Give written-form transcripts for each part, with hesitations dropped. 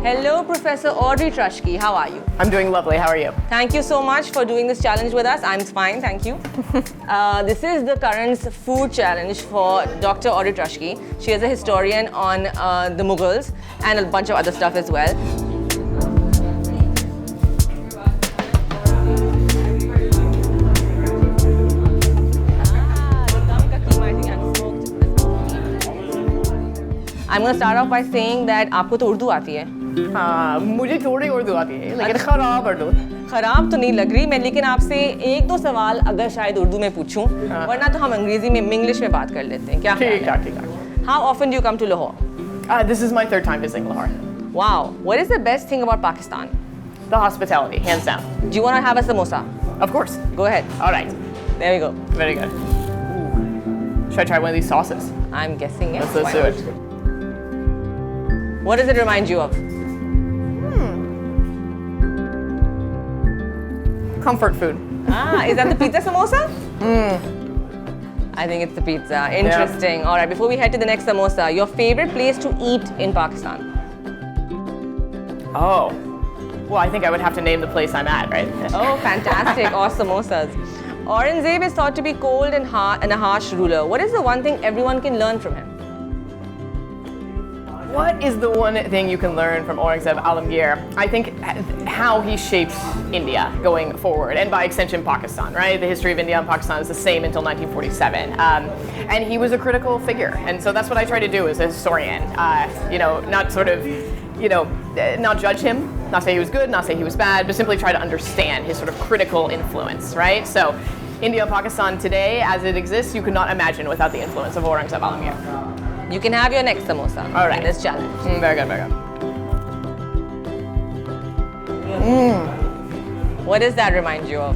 Hello, Professor Audrey Truschke. How are you? I'm doing lovely. How are you? Thank you so much for doing this challenge with us. I'm fine, thank you. This is the current food challenge for Dr. Audrey Truschke. She is a historian on the Mughals and a bunch of other stuff as well. I'm going to start off by saying that आपको तो उर्दू आती है. मुझे थोड़ी उर्दू आती है, लेकिन खराब उर्दू. खराब तो नहीं लग रही मैं, लेकिन आपसे एक दो सवाल अगर शायद उर्दू में पूछूं, वरना तो हम अंग्रेजी में इंग्लिश में बात कर लेते हैं. क्या ठीक है. How often do you come to Lahore? This is my third time visiting Lahore. Wow. What is the best thing about Pakistan? The hospitality, hands down. Do you want to have a samosa? Of course. Go ahead. All right. There we go. Very good. Ooh. Should I try one of these sauces? I'm guessing yes. Let's do it. What does it remind you of? Comfort food. Is that the pizza samosa? I think it's the pizza. Interesting. Yeah. All right, before we head to the next samosa, your favorite place to eat in Pakistan? Oh. Well, I think I would have to name the place I'm at, right? Oh, fantastic. Or samosas. Aurangzeb is thought to be cold and a harsh ruler. What is the one thing everyone can learn from him? What is the one thing you can learn from Aurangzeb Alamgir? I think how he shaped India going forward, and by extension Pakistan, right? The history of India and Pakistan is the same until 1947. And he was a critical figure. And so that's what I try to do as a historian. Not sort of, not judge him, not say he was good, not say he was bad, but simply try to understand his sort of critical influence, right? So India and Pakistan today, as it exists, you could not imagine without the influence of Aurangzeb Alamgir. You can have your next samosa. All right. In this challenge. Very good, very good. What does that remind you of?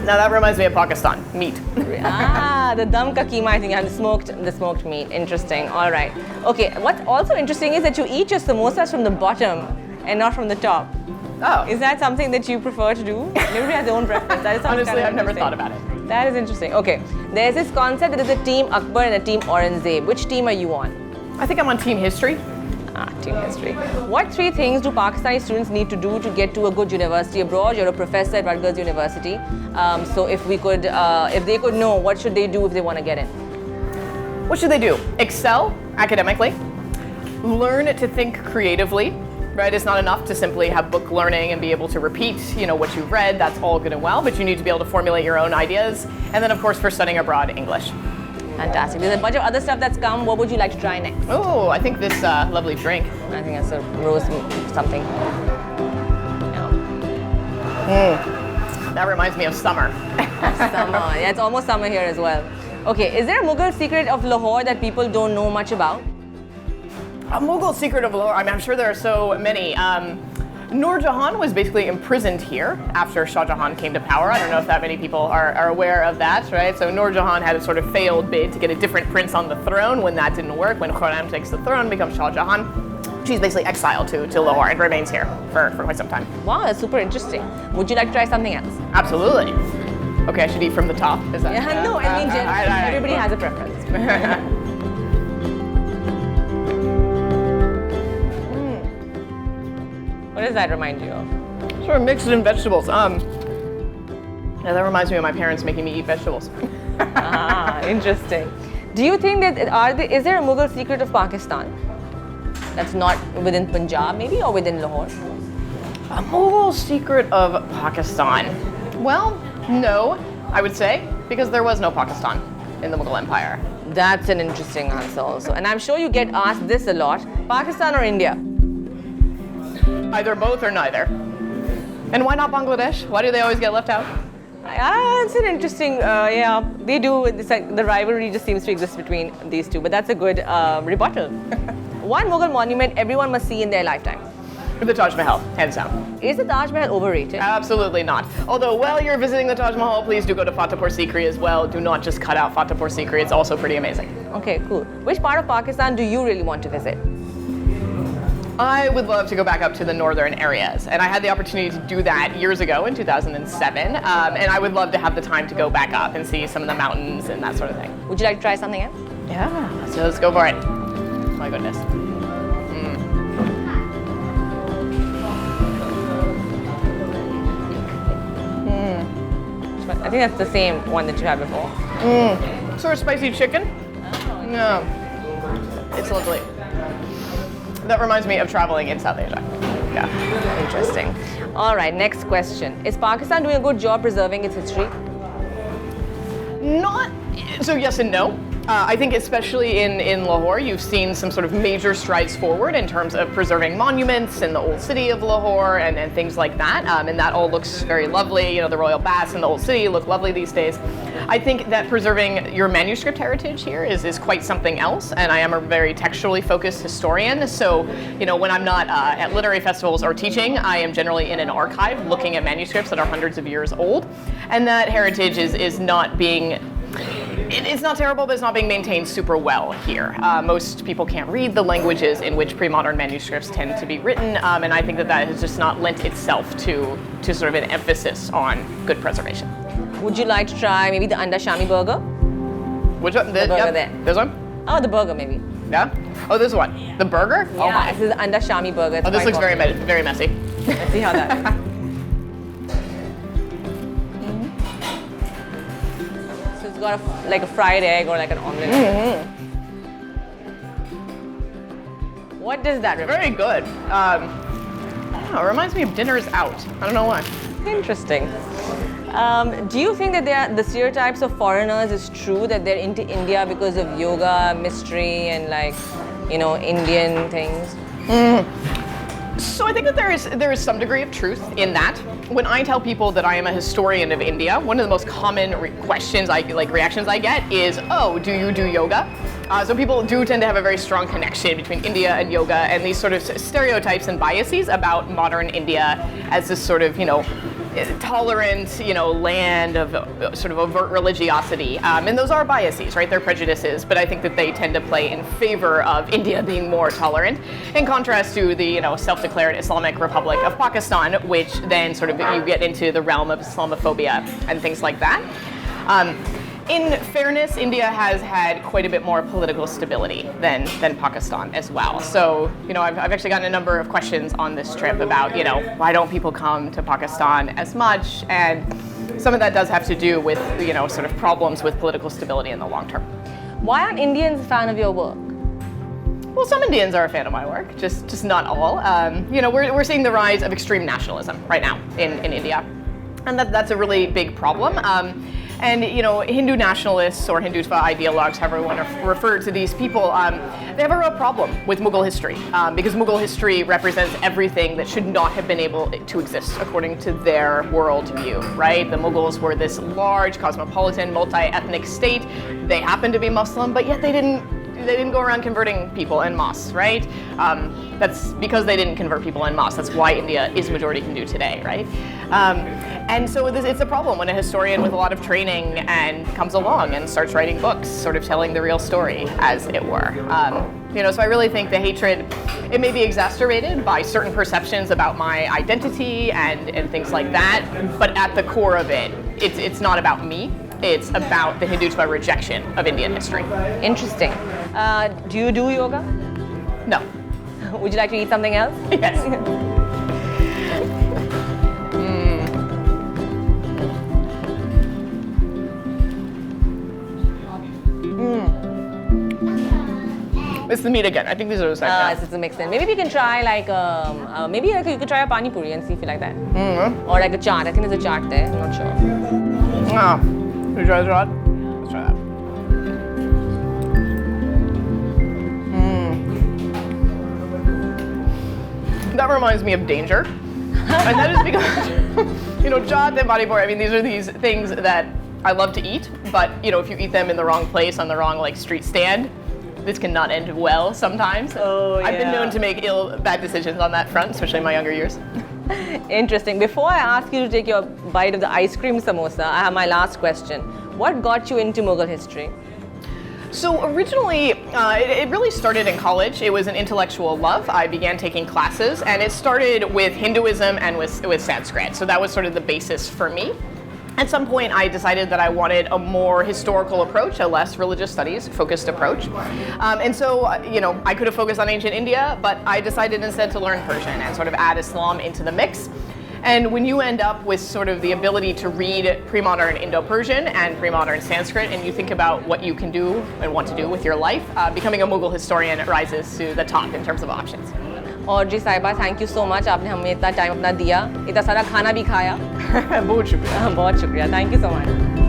Now that reminds me of Pakistan, meat. The dum ka keema, I think, and the smoked meat. Interesting. All right. Okay. What's also interesting is that you eat your samosas from the bottom and not from the top. Oh. Is that something that you prefer to do? Everybody has their own preference. That is honestly, I've never thought about it. That is interesting. Okay. There's this concept that there's a Team Akbar and a Team Aurangzeb. Which team are you on? I think I'm on Team History. Team History. What 3 things do Pakistani students need to do to get to a good university abroad? You're a professor at Rutgers University. So if they could know, what should they do if they want to get in? What should they do? Excel academically. Learn to think creatively. Right, it's not enough to simply have book learning and be able to repeat, what you've read. That's all good and well, but you need to be able to formulate your own ideas. And then, of course, for studying abroad, English. Fantastic. There's a bunch of other stuff that's come. What would you like to try next? Oh, I think this lovely drink. I think it's a rose something. That reminds me of summer. Summer. Yeah, it's almost summer here as well. Okay, is there a Mughal secret of Lahore that people don't know much about? A Mughal secret of Lahore, I'm sure there are so many. Nur Jahan was basically imprisoned here after Shah Jahan came to power. I don't know if that many people are aware of that, right? So Nur Jahan had a sort of failed bid to get a different prince on the throne. When that didn't work, when Khurram takes the throne, becomes Shah Jahan, she's basically exiled to Lahore and remains here for quite some time. Wow, that's super interesting. Would you like to try something else? Absolutely. Okay, I should eat from the top. Is that? Yeah, no, I mean, everybody has a preference. What does that remind you of? Sort of mixed in vegetables. Yeah, that reminds me of my parents making me eat vegetables. Interesting. Do you think that is there a Mughal secret of Pakistan that's not within Punjab, maybe, or within Lahore? A Mughal secret of Pakistan? Well, no, I would say, because there was no Pakistan in the Mughal Empire. That's an interesting answer also. And I'm sure you get asked this a lot. Pakistan or India? Either both or neither. And why not Bangladesh? Why do they always get left out? It's an interesting, they do. It's like the rivalry just seems to exist between these two, but that's a good rebuttal. One Mughal monument everyone must see in their lifetime. The Taj Mahal, hands down. Is the Taj Mahal overrated? Absolutely not. Although, while you're visiting the Taj Mahal, please do go to Fatehpur Sikri as well. Do not just cut out Fatehpur Sikri. It's also pretty amazing. Okay, cool. Which part of Pakistan do you really want to visit? I would love to go back up to the northern areas, and I had the opportunity to do that years ago in 2007, and I would love to have the time to go back up and see some of the mountains and that sort of thing. Would you like to try something else? Yeah, so let's go for it. My goodness. I think that's the same one that you had before. Sort of spicy chicken. Oh, Yeah. It's lovely. That reminds me of traveling in South Asia. Yeah. interesting. All right, next question. Is Pakistan doing a good job preserving its history? Not, so yes and no. I think especially in Lahore, you've seen some sort of major strides forward in terms of preserving monuments in the old city of Lahore and things like that. And that all looks very lovely. You know, the royal baths in the old city look lovely these days. I think that preserving your manuscript heritage here is quite something else. And I am a very textually focused historian. So, you know, when I'm not at literary festivals or teaching, I am generally in an archive looking at manuscripts that are hundreds of years old. And that heritage is not being it's not terrible, but it's not being maintained super well here. Most people can't read the languages in which pre-modern manuscripts tend to be written, and I think that has just not lent itself to sort of an emphasis on good preservation. Would you like to try maybe the Anda Shami burger? Which one? The burger there. This one? Oh, the burger maybe. Yeah? Oh, this one? The burger? Oh Yeah, my. this is the Anda Shami burger. It's Oh, this quite looks very, popular. very messy. Let's see how that is. So it's got like a fried egg or like an omelet. What does that represent? Very good. It reminds me of Dinners Out. I don't know why. Interesting. Do you think that the stereotypes of foreigners is true, that they're into India because of yoga, mystery, and like, you know, Indian things? So I think that there is some degree of truth in that. When I tell people that I am a historian of India, one of the most common reactions I get is, "Oh, do you do yoga?" So people do tend to have a very strong connection between India and yoga, and these sort of stereotypes and biases about modern India as this sort of, you know, tolerant, you know, land of sort of overt religiosity. And those are biases, right? They're prejudices, but I think that they tend to play in favor of India being more tolerant, in contrast to the, you know, self-declared Islamic Republic of Pakistan, which then sort of you get into the realm of Islamophobia and things like that. In fairness, India has had quite a bit more political stability than Pakistan as well. So, you know, I've actually gotten a number of questions on this trip about, you know, why don't people come to Pakistan as much? And some of that does have to do with, you know, sort of problems with political stability in the long term. Why aren't Indians a fan of your work? Well, some Indians are a fan of my work, just not all. You know, we're seeing the rise of extreme nationalism right now in India. And that's a really big problem. And, you know, Hindu nationalists or Hindutva ideologues, however you want to refer to these people, they have a real problem with Mughal history because Mughal history represents everything that should not have been able to exist according to their worldview, right? The Mughals were this large, cosmopolitan, multi-ethnic state. They happened to be Muslim, but yet they didn't go around converting people en masse, right? That's because they didn't convert people en masse. That's why India is majority Hindu today, right? And so it's a problem when a historian with a lot of training and comes along and starts writing books, sort of telling the real story, as it were. You know, so I really think the hatred, it may be exacerbated by certain perceptions about my identity and things like that, but at the core of it, it's not about me. It's about the Hindutva rejection of Indian history. Interesting. Do you do yoga? No. Would you like to eat something else? Yes. It's the meat again. I think these are the same. Yes, it's a mix in. Maybe we can try like, maybe like you could try a pani puri and see if you like that. Or like a chaat. I think there's a chaat there. I'm not sure. Should we try this rod? Let's try that. That reminds me of danger. And that is because, you know, chaat and pani puri, I mean, these are these things that I love to eat, but, you know, if you eat them in the wrong place, on the wrong, like, street stand, this cannot end well sometimes. Oh, yeah. I've been known to make bad decisions on that front, especially in my younger years. Interesting. Before I ask you to take your bite of the ice cream samosa, I have my last question. What got you into Mughal history? So originally, it really started in college. It was an intellectual love. I began taking classes, and it started with Hinduism and with Sanskrit. So that was sort of the basis for me. At some point, I decided that I wanted a more historical approach, a less religious studies focused approach. And so, you know, I could have focused on ancient India, but I decided instead to learn Persian and sort of add Islam into the mix. And when you end up with sort of the ability to read pre-modern Indo-Persian and pre-modern Sanskrit, and you think about what you can do and want to do with your life, becoming a Mughal historian rises to the top in terms of options. Audrey साहिबा, thank you so much. आपने हमें इतना time अपना दिया, इतना सारा खाना भी खाया. बहुत शुक्रिया. बहुत शुक्रिया. Thank you so much.